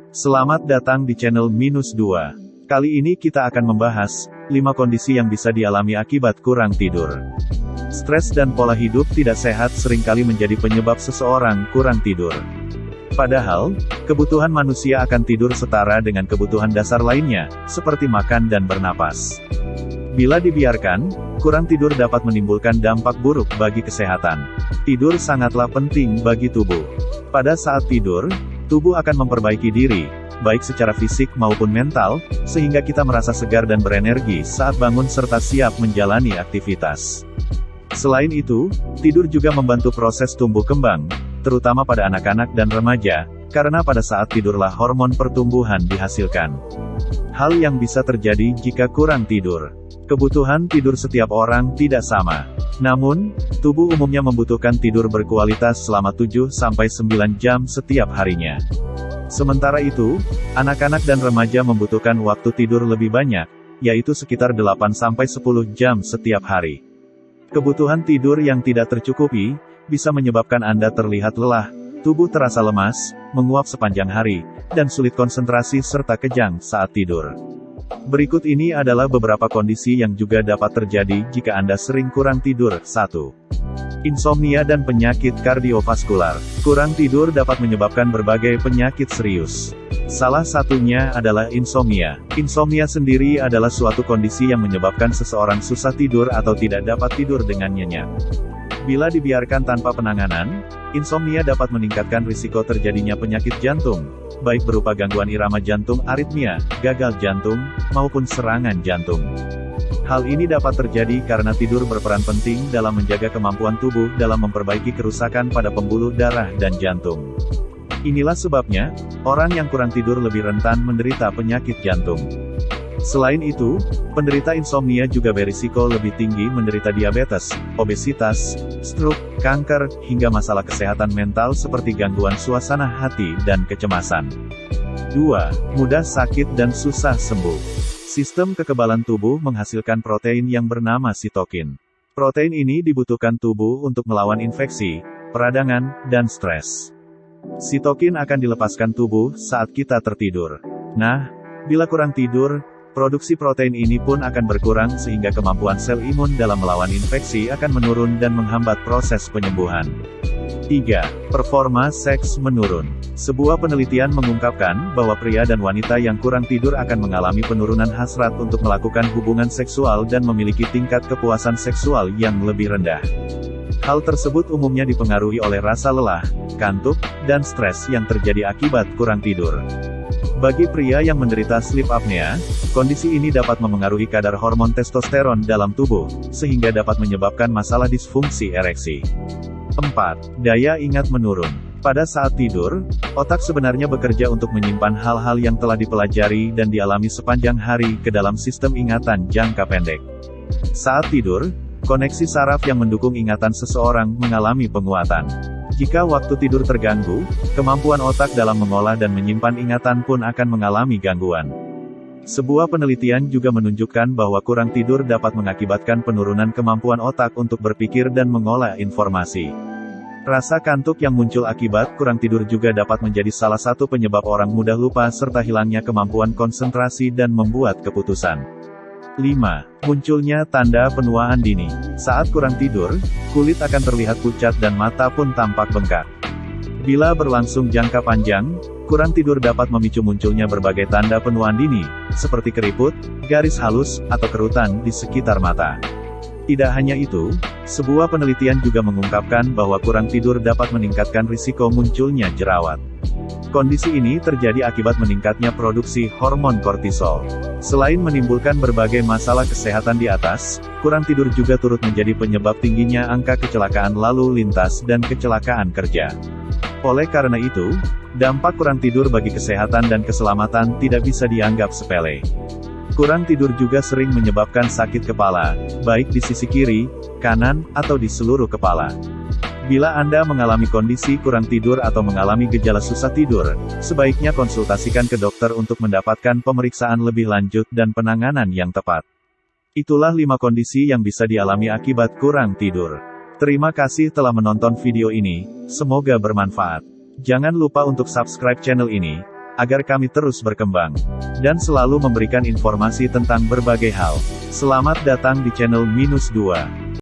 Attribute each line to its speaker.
Speaker 1: Selamat datang di channel Minus 2. Kali ini kita akan membahas 5 kondisi yang bisa dialami akibat kurang tidur. Stres dan pola hidup tidak sehat seringkali menjadi penyebab seseorang kurang tidur. Padahal, kebutuhan manusia akan tidur setara dengan kebutuhan dasar lainnya, seperti makan dan bernapas. Bila dibiarkan, kurang tidur dapat menimbulkan dampak buruk bagi kesehatan. Tidur sangatlah penting bagi tubuh. Pada saat tidur, tubuh akan memperbaiki diri, baik secara fisik maupun mental, sehingga kita merasa segar dan berenergi saat bangun serta siap menjalani aktivitas. Selain itu, tidur juga membantu proses tumbuh kembang, terutama pada anak-anak dan remaja, karena pada saat tidurlah hormon pertumbuhan dihasilkan. Hal yang bisa terjadi jika kurang tidur. Kebutuhan tidur setiap orang tidak sama. Namun, tubuh umumnya membutuhkan tidur berkualitas selama 7-9 jam setiap harinya. Sementara itu, anak-anak dan remaja membutuhkan waktu tidur lebih banyak, yaitu sekitar 8-10 jam setiap hari. Kebutuhan tidur yang tidak tercukupi, bisa menyebabkan Anda terlihat lelah, tubuh terasa lemas, menguap sepanjang hari, dan sulit konsentrasi serta kejang saat tidur. Berikut ini adalah beberapa kondisi yang juga dapat terjadi jika Anda sering kurang tidur. 1. Insomnia dan penyakit kardiovaskular. Kurang tidur dapat menyebabkan berbagai penyakit serius. Salah satunya adalah insomnia. Insomnia sendiri adalah suatu kondisi yang menyebabkan seseorang susah tidur atau tidak dapat tidur dengan nyenyak. Bila dibiarkan tanpa penanganan, insomnia dapat meningkatkan risiko terjadinya penyakit jantung, baik berupa gangguan irama jantung aritmia, gagal jantung, maupun serangan jantung. Hal ini dapat terjadi karena tidur berperan penting dalam menjaga kemampuan tubuh dalam memperbaiki kerusakan pada pembuluh darah dan jantung. Inilah sebabnya, orang yang kurang tidur lebih rentan menderita penyakit jantung. Selain itu, penderita insomnia juga berisiko lebih tinggi menderita diabetes, obesitas, stroke, kanker, hingga masalah kesehatan mental seperti gangguan suasana hati dan kecemasan. 2. Mudah sakit dan susah sembuh. Sistem kekebalan tubuh menghasilkan protein yang bernama sitokin. Protein ini dibutuhkan tubuh untuk melawan infeksi, peradangan, dan stres. Sitokin akan dilepaskan tubuh saat kita tertidur. Nah, bila kurang tidur, produksi protein ini pun akan berkurang sehingga kemampuan sel imun dalam melawan infeksi akan menurun dan menghambat proses penyembuhan. 3. Performa seks menurun. Sebuah penelitian mengungkapkan bahwa pria dan wanita yang kurang tidur akan mengalami penurunan hasrat untuk melakukan hubungan seksual dan memiliki tingkat kepuasan seksual yang lebih rendah. Hal tersebut umumnya dipengaruhi oleh rasa lelah, kantuk, dan stres yang terjadi akibat kurang tidur. Bagi pria yang menderita sleep apnea, kondisi ini dapat memengaruhi kadar hormon testosteron dalam tubuh, sehingga dapat menyebabkan masalah disfungsi ereksi. 4. Daya ingat menurun. Pada saat tidur, otak sebenarnya bekerja untuk menyimpan hal-hal yang telah dipelajari dan dialami sepanjang hari ke dalam sistem ingatan jangka pendek. Saat tidur, koneksi saraf yang mendukung ingatan seseorang mengalami penguatan. Jika waktu tidur terganggu, kemampuan otak dalam mengolah dan menyimpan ingatan pun akan mengalami gangguan. Sebuah penelitian juga menunjukkan bahwa kurang tidur dapat mengakibatkan penurunan kemampuan otak untuk berpikir dan mengolah informasi. Rasa kantuk yang muncul akibat kurang tidur juga dapat menjadi salah satu penyebab orang mudah lupa serta hilangnya kemampuan konsentrasi dan membuat keputusan. 5. Munculnya tanda penuaan dini. Saat kurang tidur, kulit akan terlihat pucat dan mata pun tampak bengkak. Bila berlangsung jangka panjang, kurang tidur dapat memicu munculnya berbagai tanda penuaan dini, seperti keriput, garis halus, atau kerutan di sekitar mata. Tidak hanya itu, sebuah penelitian juga mengungkapkan bahwa kurang tidur dapat meningkatkan risiko munculnya jerawat. Kondisi ini terjadi akibat meningkatnya produksi hormon kortisol. Selain menimbulkan berbagai masalah kesehatan di atas, kurang tidur juga turut menjadi penyebab tingginya angka kecelakaan lalu lintas dan kecelakaan kerja. Oleh karena itu, dampak kurang tidur bagi kesehatan dan keselamatan tidak bisa dianggap sepele. Kurang tidur juga sering menyebabkan sakit kepala, baik di sisi kiri, kanan, atau di seluruh kepala. Bila Anda mengalami kondisi kurang tidur atau mengalami gejala susah tidur, sebaiknya konsultasikan ke dokter untuk mendapatkan pemeriksaan lebih lanjut dan penanganan yang tepat. Itulah 5 kondisi yang bisa dialami akibat kurang tidur. Terima kasih telah menonton video ini, semoga bermanfaat. Jangan lupa untuk subscribe channel ini, agar kami terus berkembang dan selalu memberikan informasi tentang berbagai hal. Selamat datang di channel Minus 2.